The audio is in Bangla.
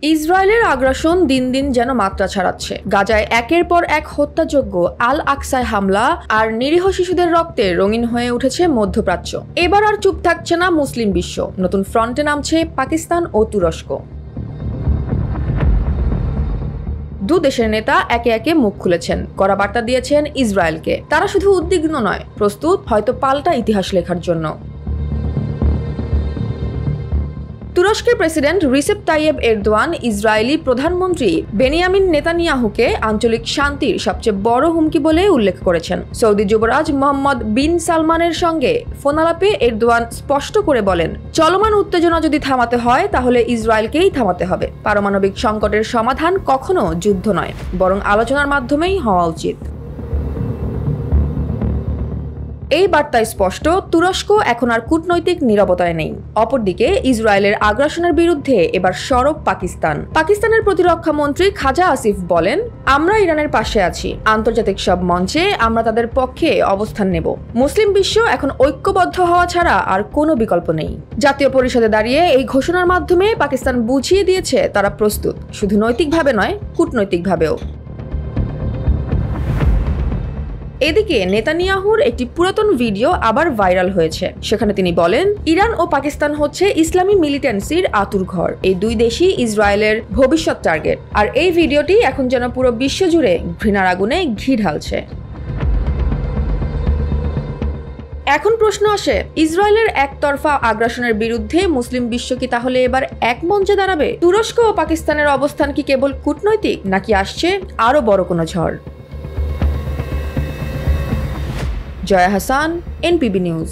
ইসরায়েলের আগ্রাসন দিন দিন যেন মাত্রা ছাড়াচ্ছে। গাজায় একের পর এক হত্যাযজ্ঞ, আল আকসায় হামলা আর নিরীহ শিশুদের রক্তে রঙিন হয়ে উঠেছে মধ্যপ্রাচ্য। এবার আর চুপ থাকছে না মুসলিম বিশ্ব। নতুন ফ্রন্টে নামছে পাকিস্তান ও তুরস্ক। দু দেশের নেতা একে একে মুখ খুলেছেন, কড়া বার্তা দিয়েছেন ইসরায়েলকে। তারা শুধু উদ্বিগ্ন নয়, প্রস্তুত হয়তো পাল্টা ইতিহাস লেখার জন্য। তুরস্কের president Recep Tayyip Erdogan Israeli প্রধানমন্ত্রী বেনিয়ামিন নেতানিয়াহুকে আঞ্চলিক শান্তির সবচেয়ে বড় হুমকি বলে উল্লেখ করেছেন। সৌদি যুবরাজ মোহাম্মদ বিন সালমানের সঙ্গে ফোনালাপে এরদোয়ান স্পষ্ট করে বলেন, চলমান উত্তেজনা যদি থামাতে হয় তাহলে ইসরায়েলকেই থামাতে হবে। পারমাণবিক সংকটের সমাধান কখনো যুদ্ধ নয়, বরং আলোচনার মাধ্যমেই হওয়া উচিত। এই বার্তায় স্পষ্ট, তুরস্ক এখন আর কূটনৈতিক নীরবতায় নেই। অপরদিকে ইসরায়েলের আগ্রাসনের বিরুদ্ধে এবার সরব পাকিস্তানের প্রতিরক্ষা মন্ত্রী খাজা আসিফ বলেন, আমরা ইরানের পাশে আছি। আন্তর্জাতিক সব মঞ্চে আমরা তাদের পক্ষে অবস্থান নেব। মুসলিম বিশ্ব এখন ঐক্যবদ্ধ হওয়া ছাড়া আর কোনো বিকল্প নেই। জাতীয় পরিষদে দাঁড়িয়ে এই ঘোষণার মাধ্যমে পাকিস্তান বুঝিয়ে দিয়েছে তারা প্রস্তুত, শুধু নৈতিকভাবে নয়, কূটনৈতিকভাবেও। এদিকে নেতানিয়াহুর একটি পুরাতন ভিডিও আবার ভাইরাল হয়েছে। সেখানে তিনি বলেন, ইরান ও পাকিস্তান হচ্ছে ইসলামী মিলিটেন্সির আতুরঘর। এই দুই দেশই ইসরায়েলের ভবিষ্যৎ টার্গেট। আর এই ভিডিওটি এখন যেন পুরো বিশ্ব জুড়ে ঘৃণার আগুনে ঘি ঢালছে। এখন প্রশ্ন আসে, ইসরায়েলের একতরফা আগ্রাসনের বিরুদ্ধে মুসলিম বিশ্ব কি তাহলে এবার এক মঞ্চে দাঁড়াবে? তুরস্ক ও পাকিস্তানের অবস্থান কি কেবল কূটনৈতিক, নাকি আসছে আরো বড় কোনো ঝড়? Joya Hasan, NPB news.